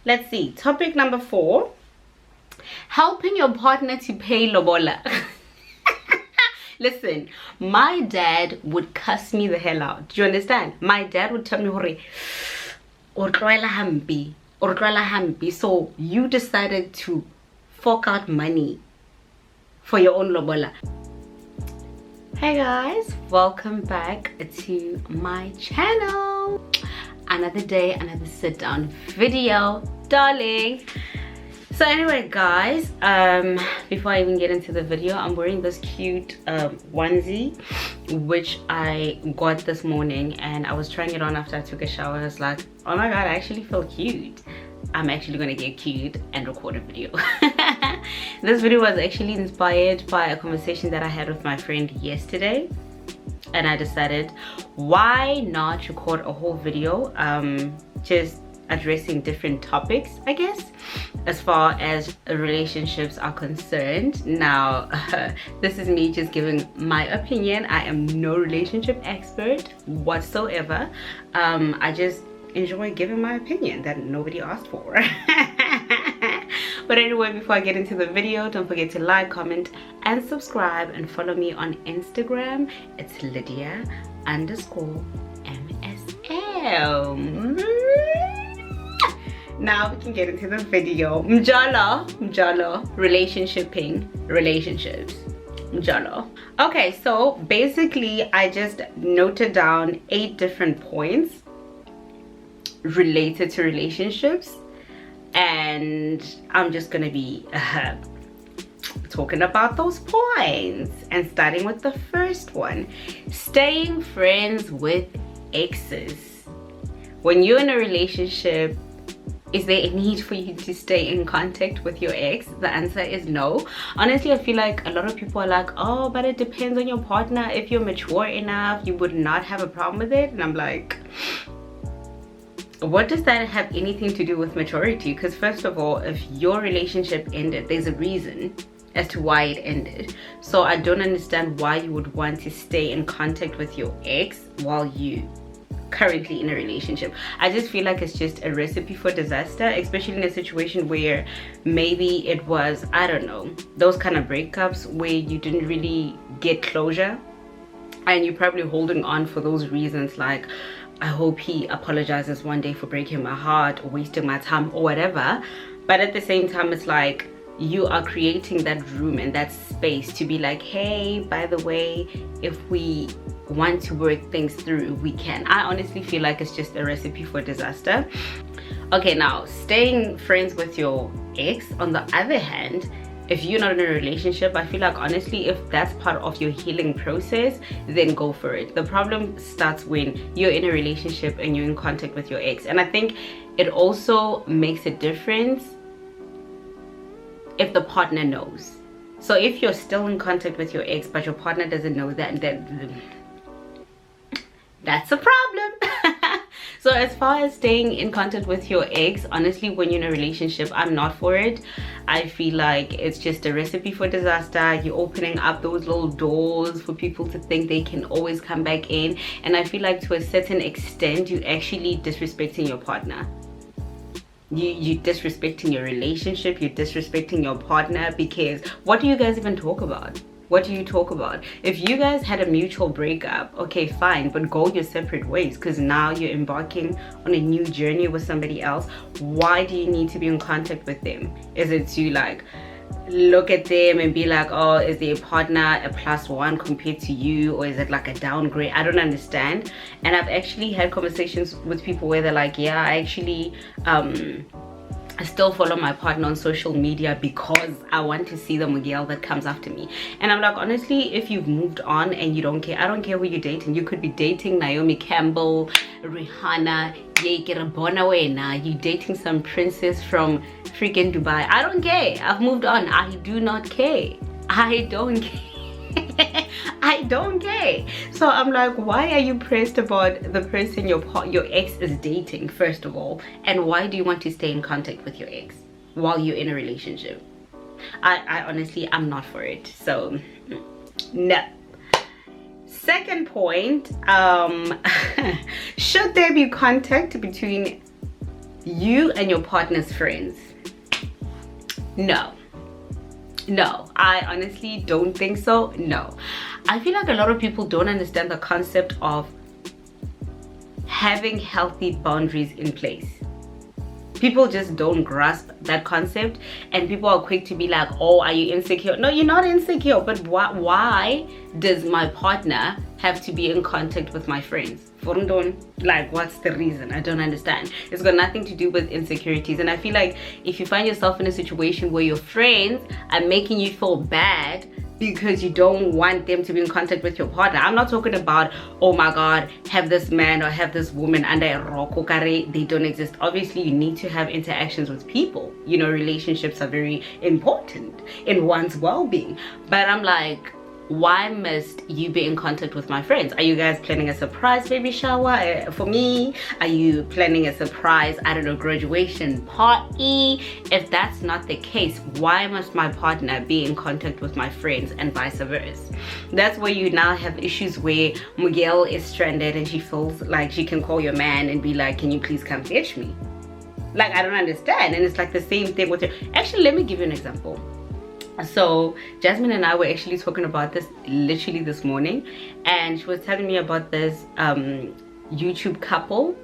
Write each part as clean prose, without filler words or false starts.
let's see. Topic number 4. Helping your partner to pay Lobola. Listen, my dad would cuss me the hell out. Do you understand? My dad would tell me, so you decided to fork out money for your own Lobola. Hey guys, welcome back to my channel. Another day, another sit down video, darling. So anyway guys, before I even get into the video, I'm wearing this cute onesie which I got this morning, and I was trying it on after I took a shower. I was like, oh my god, I actually feel cute. I'm actually gonna get cute and record a video. This video was actually inspired by a conversation that I had with my friend yesterday, and I decided why not record a whole video just addressing different topics, I guess, as far as relationships are concerned. Now this is me just giving my opinion. I am no relationship expert whatsoever. I just enjoy giving my opinion that nobody asked for. But anyway, before I get into the video, don't forget to like, comment and subscribe, and follow me on Instagram. It's Lydia_MSL. Now we can get into the video. Mjalo, relationships. Mjalo. Okay, so basically I just noted down 8 different points related to relationships, and I'm just gonna be talking about those points, and starting with the first one: staying friends with exes. When you're in a relationship, is there a need for you to stay in contact with your ex? The answer is no. Honestly, I feel like a lot of people are like, oh, but it depends on your partner. If you're mature enough, you would not have a problem with it. And I'm like, what does that have anything to do with maturity? Because first of all, if your relationship ended, there's a reason as to why it ended. So I don't understand why you would want to stay in contact with your ex while you currently in a relationship. I just feel like it's just a recipe for disaster, especially in a situation where maybe it was, I don't know, those kind of breakups where you didn't really get closure, and you're probably holding on for those reasons, like, I hope he apologizes one day for breaking my heart or wasting my time or whatever. But at the same time, it's like you are creating that room and that space to be like, hey, by the way, if we want to work things through, we can. I honestly feel like it's just a recipe for disaster. Okay, now staying friends with your ex, on the other hand, if you're not in a relationship, I feel like honestly, if that's part of your healing process, then go for it. The problem starts when you're in a relationship and you're in contact with your ex. And I think it also makes a difference if the partner knows. So if you're still in contact with your ex but your partner doesn't know that, then that's a problem. So as far as staying in contact with your ex, honestly, when you're in a relationship, I'm not for it. I feel like it's just a recipe for disaster. You're opening up those little doors for people to think they can always come back in, and I feel like to a certain extent you're actually disrespecting your partner. You're disrespecting your relationship, you're disrespecting your partner, because what do you guys even talk about? What do you talk about? If you guys had a mutual breakup, okay, fine, but go your separate ways, because now you're embarking on a new journey with somebody else. Why do you need to be in contact with them? Is it to like look at them and be like, oh, is their partner a +1 compared to you, or is it like a downgrade? I don't understand. And I've actually had conversations with people where they're like, yeah, I actually I still follow my partner on social media because I want to see the Miguel that comes after me. And I'm like, honestly, if you've moved on and you don't care, I don't care who you're dating. You could be dating Naomi Campbell, Rihanna, you're dating some princess from freaking Dubai. I don't care. I've moved on. I do not care. I don't care. I don't care. So I'm like, why are you pressed about the person your ex is dating, first of all? And why do you want to stay in contact with your ex while you're in a relationship? I honestly, I'm not for it. So no. Second point, should there be contact between you and your partner's friends. No, I honestly don't think so. No, I feel like a lot of people don't understand the concept of having healthy boundaries in place. People just don't grasp that concept, and people are quick to be like, oh, are you insecure? No, you're not insecure, but why does my partner have to be in contact with my friends? Like, what's the reason? I don't understand. It's got nothing to do with insecurities. And I feel like if you find yourself in a situation where your friends are making you feel bad because you don't want them to be in contact with your partner, I'm not talking about, oh my god, have this man or have this woman under a rock, okay? They don't exist. Obviously, you need to have interactions with people. You know, relationships are very important in one's well-being. But I'm like, why must you be in contact with my friends? Are you guys planning a surprise baby shower for me? Are you planning a surprise, I don't know, graduation party? If that's not the case, why must my partner be in contact with my friends and vice versa? That's where you now have issues where Miguel is stranded and she feels like she can call your man and be like, can you please come fetch me? Like, I don't understand. And it's like the same thing with her. Actually, let me give you an example. So Jasmine and I were actually talking about this literally this morning, and she was telling me about this YouTube couple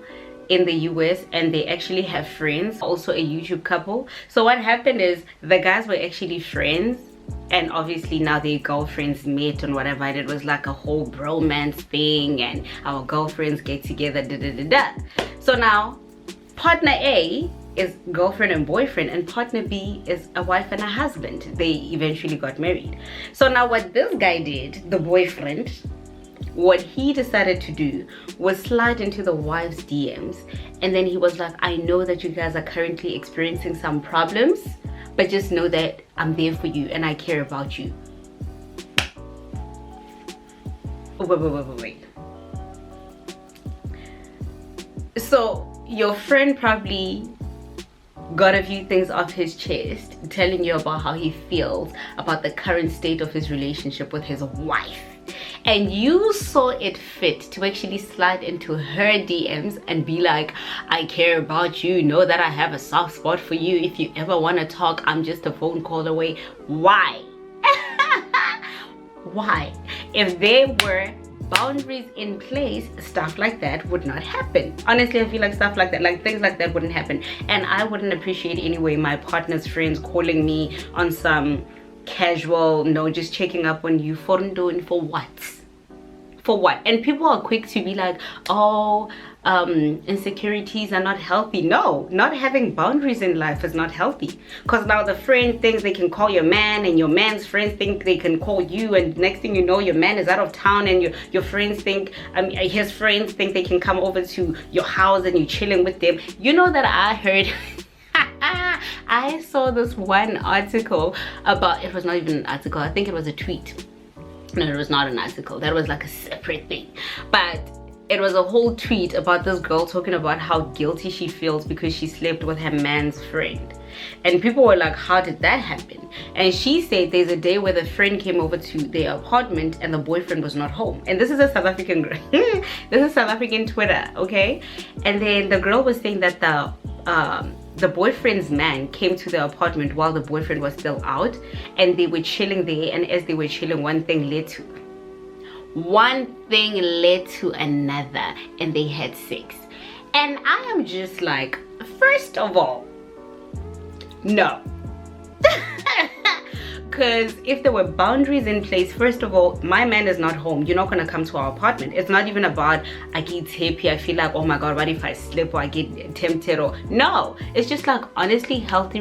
in the US, and they actually have friends, also a YouTube couple. So what happened is the guys were actually friends, and obviously now their girlfriends met and whatever, and it was like a whole bromance thing, and our girlfriends get together, So now partner A is girlfriend and boyfriend, and partner B is a wife and a husband. They eventually got married. So now what this guy did, the boyfriend, what he decided to do was slide into the wife's DMs, and then he was like, I know that you guys are currently experiencing some problems, but just know that I'm there for you and I care about you. Wait. So your friend probably got a few things off his chest, telling you about how he feels about the current state of his relationship with his wife, and you saw it fit to actually slide into her DMs and be like, I care about you, know that I have a soft spot for you, if you ever want to talk, I'm just a phone call away. Why? Why? If there were boundaries in place, stuff like that would not happen. Honestly, I feel like stuff like that, like things like that wouldn't happen. And I wouldn't appreciate anyway my partner's friends calling me on some casual, no, just checking up on you for what? For what? And people are quick to be like, oh, insecurities are not healthy. No, not having boundaries in life is not healthy, because now the friend thinks they can call your man, and your man's friends think they can call you, and next thing you know, your man is out of town, and your friends think, his friends think they can come over to your house and you're chilling with them. You know that I heard I saw this one article about, it was not even an article, I think it was a tweet. No, it was not an article, that was like a separate thing, but it was a whole tweet about this girl talking about how guilty she feels because she slept with her man's friend. And people were like, how did that happen? And she said there's a day where the friend came over to their apartment and the boyfriend was not home. And this is a South African girl. This is South African Twitter, okay? And then the girl was saying that the boyfriend's man came to the apartment while the boyfriend was still out, and they were chilling there, and as they were chilling, one thing led to another, and they had sex. And I am just like, first of all, no. Because if there were boundaries in place, first of all, my man is not home. You're not going to come to our apartment. It's not even about I get happy, I feel like, oh my god, what if I slip or I get tempted, or no. It's just like, honestly, healthy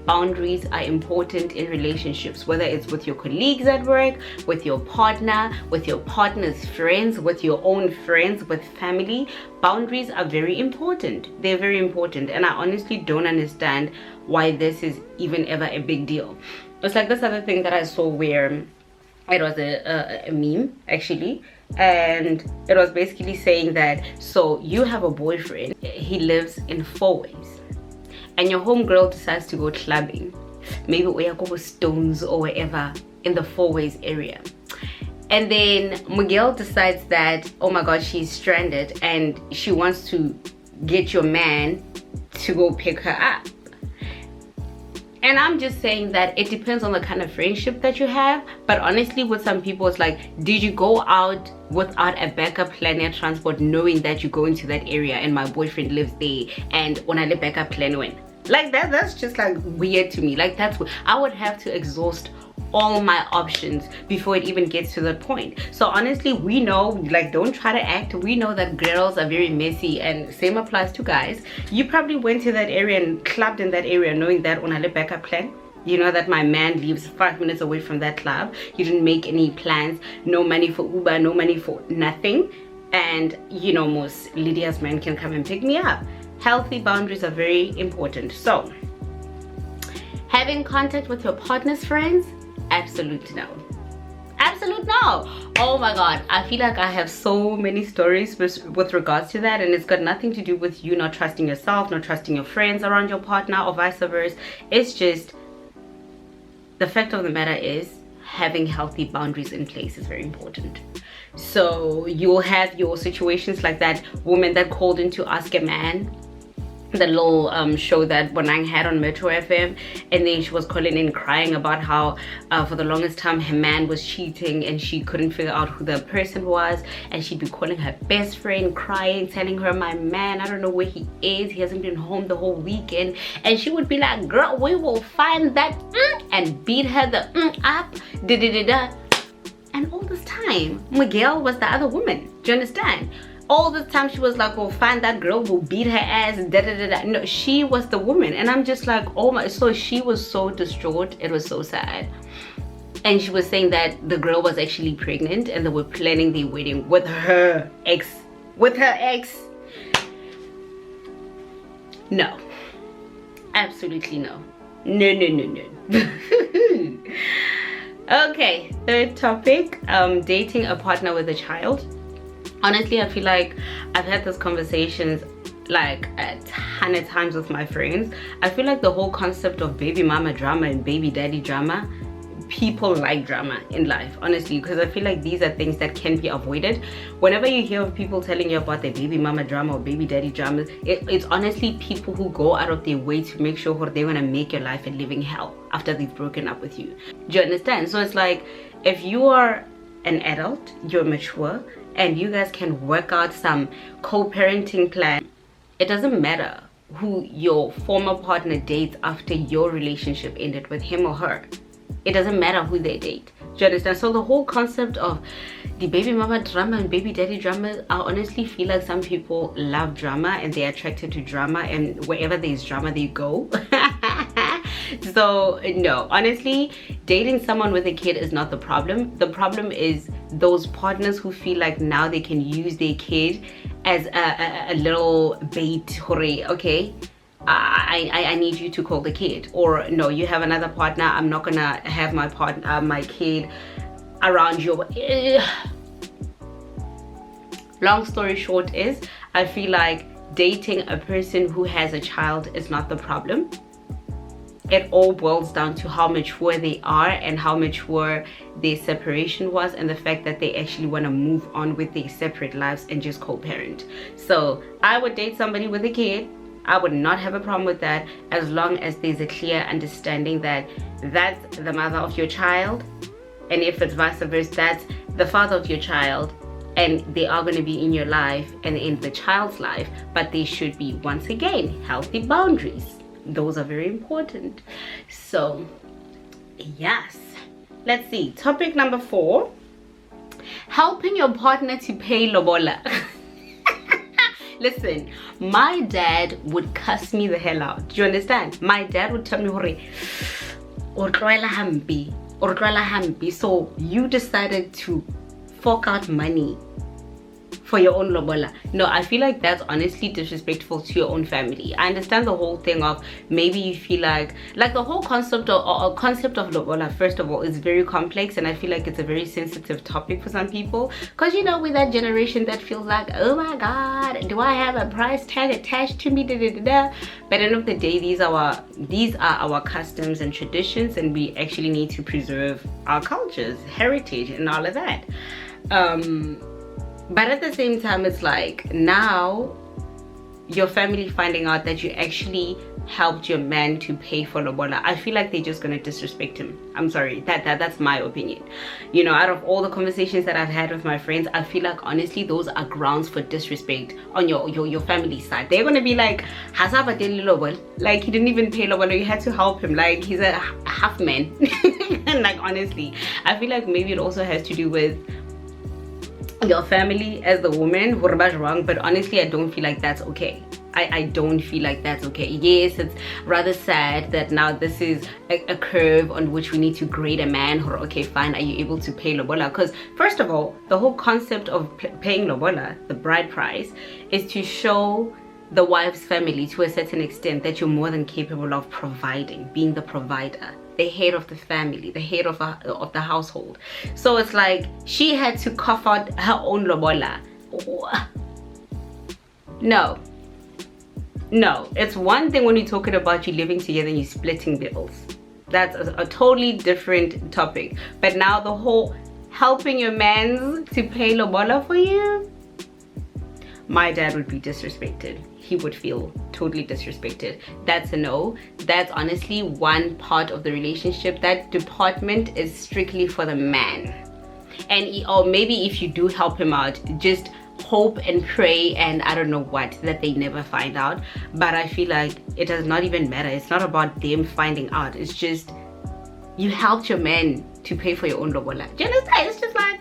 boundaries are important in relationships, whether it's with your colleagues at work, with your partner, with your partner's friends, with your own friends, with family. Boundaries are very important. They're very important, and I honestly don't understand why this is even ever a big deal. It's like this other thing that I saw where it was a meme actually, and it was basically saying that, so you have a boyfriend, he lives in Fourways, and your homegirl decides to go clubbing, maybe where go Stones or wherever in the Fourways area. And then Miguel decides that, oh my god, she's stranded and she wants to get your man to go pick her up. And I'm just saying that it depends on the kind of friendship that you have. But honestly, with some people, it's like, did you go out without a backup plan of transport, knowing that you go into that area and my boyfriend lives there, and when I live backup plan when? Like that's just like weird to me. Like I would have to exhaust all my options before it even gets to that point. So honestly, we know, like, don't try to act. We know that girls are very messy, and same applies to guys. You probably went to that area and clubbed in that area knowing that on a backup plan, you know that my man lives 5 minutes away from that club. You didn't make any plans, no money for Uber, no money for nothing, and you know most Lydia's man can come and pick me up. Healthy boundaries are very important. So having contact with your partner's friends, absolute no. Absolute no. Oh my god, I feel like I have so many stories with regards to that, and it's got nothing to do with you not trusting yourself, not trusting your friends around your partner, or vice versa. It's just the fact of the matter is having healthy boundaries in place is very important. So you'll have your situations like that woman that called in to ask a man, the little show that Bonang had on Metro FM, and then she was calling in crying about how for the longest time her man was cheating and she couldn't figure out who the person was, and she'd be calling her best friend crying, telling her, my man, I don't know where he is, he hasn't been home the whole weekend, and she would be like, girl, we will find that and beat her the up, da da da da. And all this time Miguel was the other woman. Do you understand? All the time she was like, we'll find that girl, we'll beat her ass, da da da da. No, she was the woman. And I'm just like, oh my. So she was so distraught. It was so sad. And she was saying that the girl was actually pregnant and they were planning their wedding with her ex. No, absolutely no. No. Okay, third topic, dating a partner with a child. Honestly, I feel like I've had these conversations like a ton of times with my friends. I feel like the whole concept of baby mama drama and baby daddy drama, people like drama in life, honestly, because I feel like these are things that can be avoided. Whenever you hear of people telling you about their baby mama drama or baby daddy dramas, it's honestly people who go out of their way to make sure they're gonna make your life a living hell after they've broken up with you. Do you understand? So it's like, if you are an adult, you're mature, and you guys can work out some co-parenting plan, it doesn't matter who your former partner dates after your relationship ended with him or her. It doesn't matter who they date. Do you understand? So the whole concept of the baby mama drama and baby daddy drama, I honestly feel like some people love drama and they're attracted to drama, and wherever there's drama they go. So no, honestly, dating someone with a kid is not the problem. The problem is those partners who feel like now they can use their kid as a little bait. Okay, I need you to call the kid, or no, you have another partner, I'm not gonna have my partner, my kid around you. Long story short is, I feel like dating a person who has a child is not the problem. It all boils down to how mature they are and how mature their separation was, and the fact that they actually want to move on with their separate lives and just co-parent. So I would date somebody with a kid. I would not have a problem with that, as long as there's a clear understanding that that's the mother of your child, and if it's vice versa, that's the father of your child, and they are going to be in your life and in the child's life, but they should be, once again, healthy boundaries. Those are very important. So yes, let's see, topic number 4, helping your partner to pay Lobola. Listen, my dad would cuss me the hell out. Do you understand? My dad would tell me, so you decided to fork out money for your own lobola. No, I feel like that's honestly disrespectful to your own family. I understand the whole thing of maybe you feel like the whole concept of lobola, first of all, is very complex, and I feel like it's a very sensitive topic for some people, because you know, with that generation that feels like, oh my god, do I have a price tag attached to me, da, da, da, da. But at the end of the day, these are our customs and traditions, and we actually need to preserve our cultures, heritage, and all of that. But at the same time, it's like, now your family finding out that you actually helped your man to pay for Lobola, I feel like they're just gonna disrespect him. I'm sorry, that's my opinion. You know, out of all the conversations that I've had with my friends, I feel like honestly those are grounds for disrespect on your family side. They're gonna be like, Hasaba didn't Lobola, like he didn't even pay Lobola, you had to help him, like he's a half man. And like honestly, I feel like maybe it also has to do with your family as the woman, wrong, but honestly I don't feel like that's okay. I don't feel like that's okay. Yes, it's rather sad that now this is a curve on which we need to grade a man. Or okay, fine, are you able to pay Lobola? Because first of all, the whole concept of paying Lobola, the bride price, is to show the wife's family to a certain extent that you're more than capable of providing, being the provider, the head of the family, the head of the household. So it's like she had to cough out her own Lobola. No, it's one thing when you're talking about you living together and you're splitting bills. That's a totally different topic. But now the whole helping your man to pay Lobola for you, my dad would be disrespected. He would feel totally disrespected. That's a no. That's honestly one part of the relationship. That department is strictly for the man. And or maybe if you do help him out, just hope and pray and I don't know what, that they never find out. But I feel like it does not even matter. It's not about them finding out. It's just you helped your man to pay for your own Lobola. Do you understand? It's just like,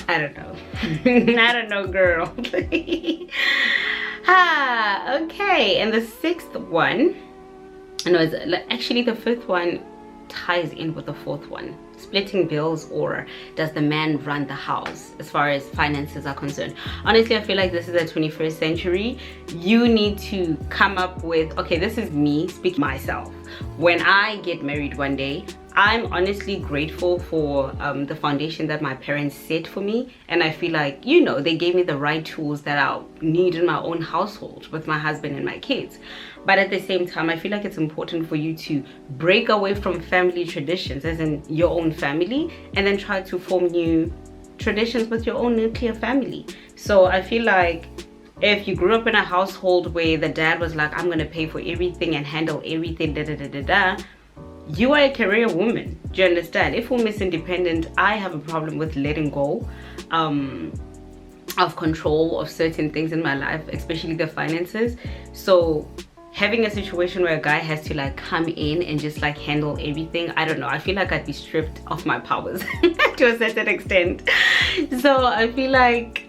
I don't know. I don't know, girl. Okay, and the sixth one, no, it's actually the fifth one ties in with the fourth one. Splitting bills, or does the man run the house as far as finances are concerned? Honestly, I feel like this is the 21st century. You need to come up with, okay, this is me speaking myself. When I get married one day, I'm honestly grateful for the foundation that my parents set for me, and I feel like, you know, they gave me the right tools that I need in my own household with my husband and my kids. But at the same time, I feel like it's important for you to break away from family traditions, as in your own family, and then try to form new traditions with your own nuclear family. So I feel like if you grew up in a household where the dad was like, I'm gonna pay for everything and handle everything, you are a career woman. Do you understand? If women is independent, I have a problem with letting go of control of certain things in my life, especially the finances. So having a situation where a guy has to like come in and just like handle everything, I don't know, I feel like I'd be stripped of my powers to a certain extent. So I feel like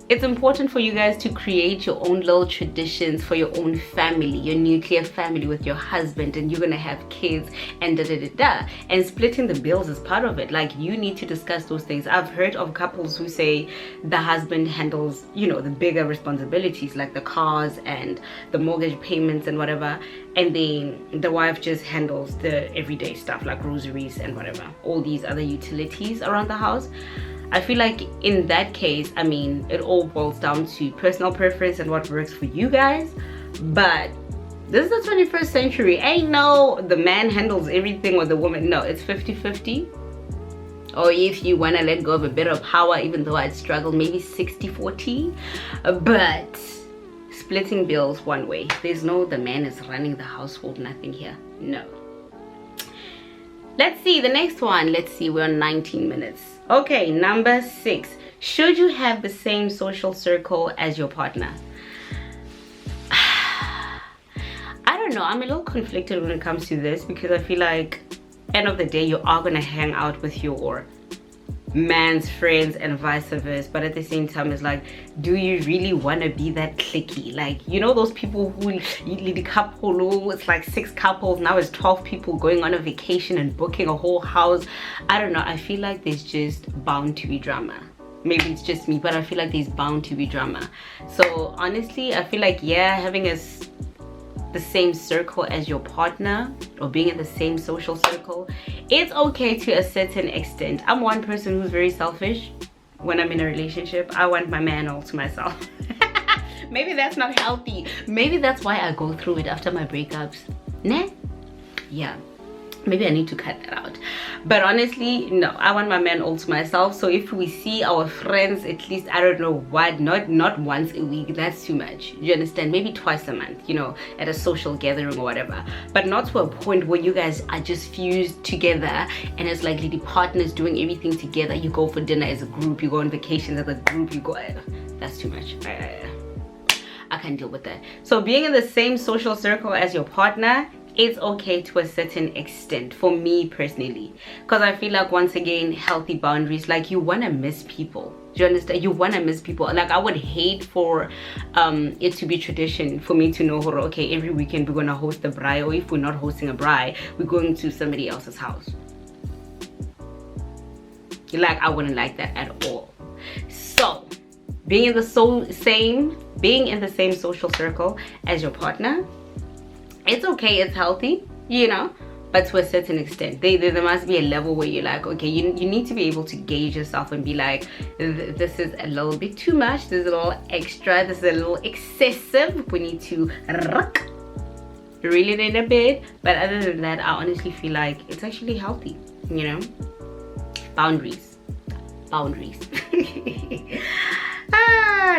it's important for you guys to create your own little traditions for your own family, your nuclear family with your husband, and you're gonna have kids and and splitting the bills is part of it. Like, you need to discuss those things. I've heard of couples who say the husband handles, you know, the bigger responsibilities like the cars and the mortgage payments and whatever, and then the wife just handles the everyday stuff like groceries and whatever, all these other utilities around the house. I feel like in that case, I mean, it all boils down to personal preference and what works for you guys. But this is the 21st century. Ain't no the man handles everything or the woman. No, it's 50-50. Or if you want to let go of a bit of power, even though I'd struggle, maybe 60-40. But splitting bills one way. There's no the man is running the household, nothing here. No. Let's see the next one. Let's see, we're on 19 minutes. Okay, number 6. Should you have the same social circle as your partner? I don't know. I'm a little conflicted when it comes to this, because I feel like end of the day you are gonna hang out with your man's friends and vice versa, but at the same time it's like, do you really want to be that cliquey? Like, you know, those people who lead a couple, it's like 6 couples, now it's 12 people going on a vacation and booking a whole house. I don't know, I feel like there's just bound to be drama. Maybe it's just me, but I feel like there's bound to be drama. So honestly, I feel like, yeah, having the same circle as your partner, or being in the same social circle, it's okay to a certain extent. I'm one person who's very selfish. When I'm in a relationship, I want my man all to myself. Maybe that's not healthy. Maybe that's why I go through it after my breakups. Nah? Yeah, maybe I need to cut that out. But honestly, no, I want my man all to myself. So if we see our friends, at least, I don't know what, not once a week, that's too much. You understand? Maybe twice a month, you know, at a social gathering or whatever. But not to a point where you guys are just fused together and it's like the partners doing everything together. You go for dinner as a group, you go on vacations as a group, you go, that's too much. I can't deal with that. So being in the same social circle as your partner, it's okay to a certain extent for me personally, because I feel like, once again, healthy boundaries. Like, you want to miss people. Do you understand? You want to miss people. Like, I would hate for it to be tradition for me to know, okay, every weekend we're going to host a braai, or if we're not hosting a braai, we're going to somebody else's house. Like, I wouldn't like that at all. So being in the same social circle as your partner, it's okay, it's healthy, you know, but to a certain extent. There must be a level where you're like, okay, you need to be able to gauge yourself and be like, this is a little bit too much, this is a little extra, this is a little excessive, we need to reel it in a bit. But other than that, I honestly feel like it's actually healthy, you know. Boundaries.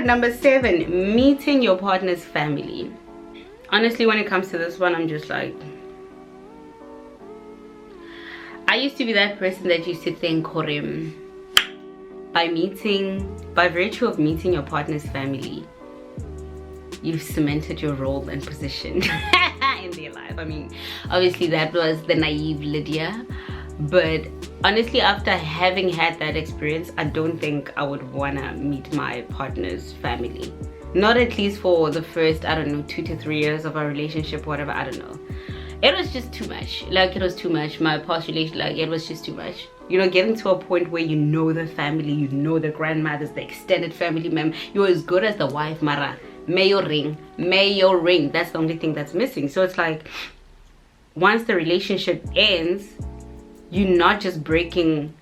Number 7, meeting your partner's family. Honestly, when it comes to this one, I'm just like, I used to be that person that used to think, by virtue of meeting your partner's family, you've cemented your role and position in their life. I mean, obviously that was the naive Lydia, but honestly, after having had that experience, I don't think I would wanna meet my partner's family. Not at least for the first, I don't know, 2 to 3 years of our relationship, whatever, I don't know. It was just too much. Like, it was too much. My past relation, like, it was just too much. You know, getting to a point where you know the family, you know the grandmothers, the extended family member. You're as good as the wife, Mara. May your ring. That's the only thing that's missing. So it's like, once the relationship ends, you're not just breaking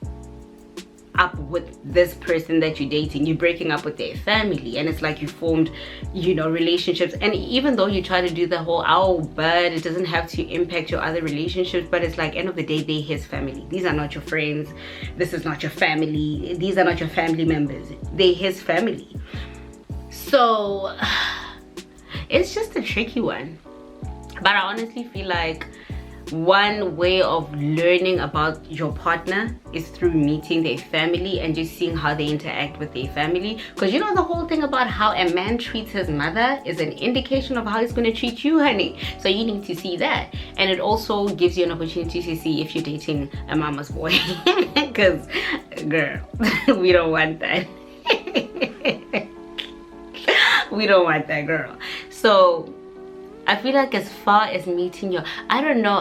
up with this person that you're dating, you're breaking up with their family. And it's like you formed, you know, relationships. And even though you try to do the whole, but it doesn't have to impact your other relationships, but it's like, end of the day, they're his family. These are not your friends. This is not your family. These are not your family members. They're his family. So it's just a tricky one. But I honestly feel like one way of learning about your partner is through meeting their family and just seeing how they interact with their family. Because you know, the whole thing about how a man treats his mother is an indication of how he's going to treat you, honey. So you need to see that. And it also gives you an opportunity to see if you're dating a mama's boy. Because, girl, we don't want that. We don't want that, girl. So I feel like, as far as meeting your, I don't know.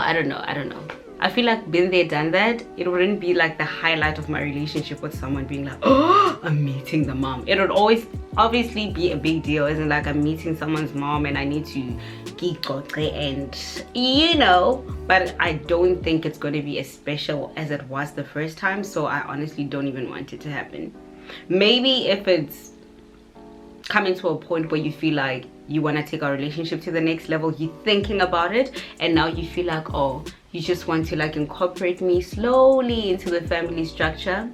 I feel like, been there, done that. It wouldn't be like the highlight of my relationship with someone being like, oh, I'm meeting the mom. It would always obviously be a big deal. Isn't like I'm meeting someone's mom and I need to geek and, you know, but I don't think it's going to be as special as it was the first time. So I honestly don't even want it to happen. Maybe if it's coming to a point where you feel like you want to take our relationship to the next level, you're thinking about it, and now you feel like, oh, you just want to like incorporate me slowly into the family structure,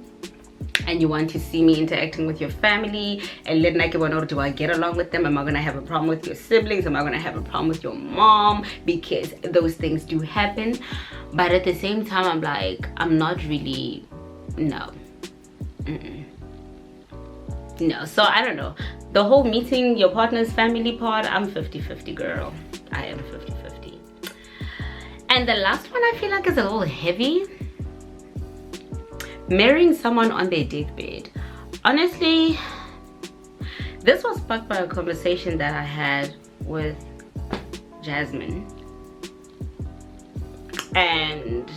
and you want to see me interacting with your family, and let like, do I get along with them? Am I gonna have a problem with your siblings? Am I gonna have a problem with your mom? Because those things do happen. But at the same time, I'm like, I'm not really, no. No, so I don't know. The whole meeting your partner's family part, I'm 50-50, girl. I am 50-50. And the last one I feel like is a little heavy. Marrying someone on their deathbed. Honestly, this was sparked by a conversation that I had with Jasmine. And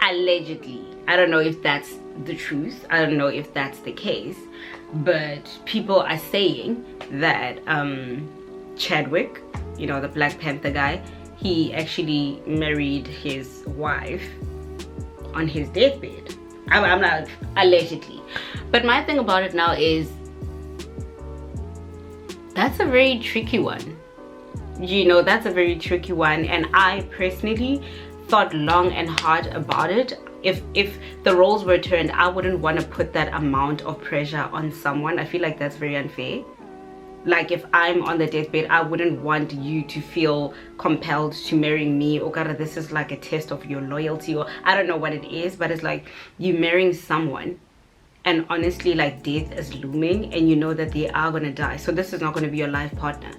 allegedly, I don't know if that's the truth, I don't know if that's the case, but people are saying that Chadwick, you know, the Black Panther guy, he actually married his wife on his deathbed. I'm not, allegedly. But my thing about it now is, that's a very tricky one. You know, that's a very tricky one. And I personally thought long and hard about it, if the roles were turned, I wouldn't want to put that amount of pressure on someone. I feel like that's very unfair. Like if I'm on the deathbed, I wouldn't want you to feel compelled to marry me. Oh God, this is like a test of your loyalty, or I don't know what it is, but it's like you marrying someone and honestly like death is looming and you know that they are gonna die. So this is not gonna be your life partner.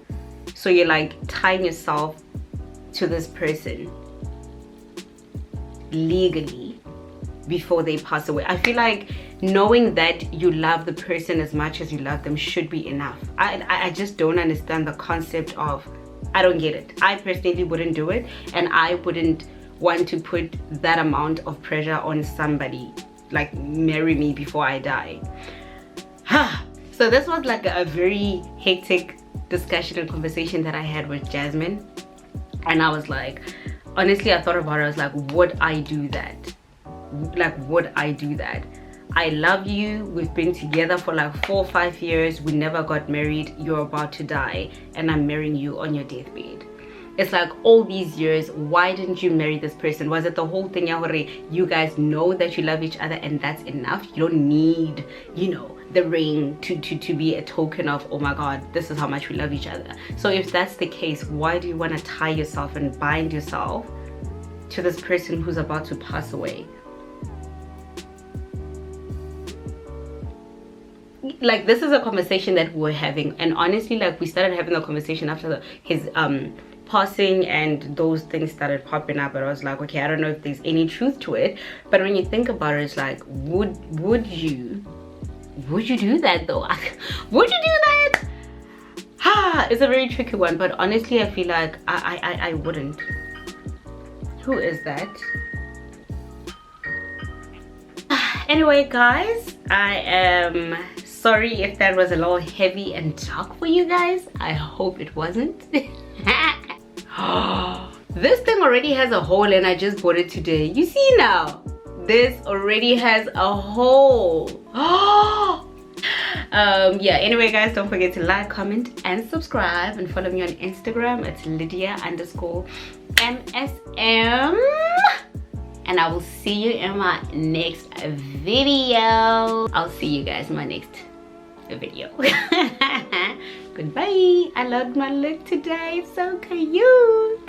So you're like tying yourself to this person legally before they pass away. I feel like knowing that you love the person as much as you love them should be enough. I just don't understand the concept of, I don't get it. I personally wouldn't do it, and I wouldn't want to put that amount of pressure on somebody, like marry me before I die. So this was like a very hectic discussion and conversation that I had with Jasmine, and I was like, honestly, I thought about it. I was like, would I do that? Like, would I do that? I love you, we've been together for like 4 or 5 years, we never got married, you're about to die, and I'm marrying you on your deathbed. It's like, all these years, why didn't you marry this person? Was it the whole thing, you guys know that you love each other and that's enough? You don't need, you know, the ring to be a token of, oh my God, this is how much we love each other. So if that's the case, why do you want to tie yourself and bind yourself to this person who's about to pass away? Like, this is a conversation that we're having, and honestly, like, we started having the conversation after his passing and those things started popping up, but I was like, okay, I don't know if there's any truth to it. But when you think about it, it's like, would you do that though? Would you do that? It's a very tricky one, but honestly I feel like I wouldn't. Who is that? Anyway guys, I am sorry if that was a little heavy and dark for you guys. I hope it wasn't. This thing already has a hole and I just bought it today. You see now, this already has a hole. Yeah, anyway guys, don't forget to like, comment and subscribe, and follow me on Instagram. It's Lydia_MSM, and I will see you in my next video. I'll see you guys in my next video. Goodbye. I loved my look today. It's so cute.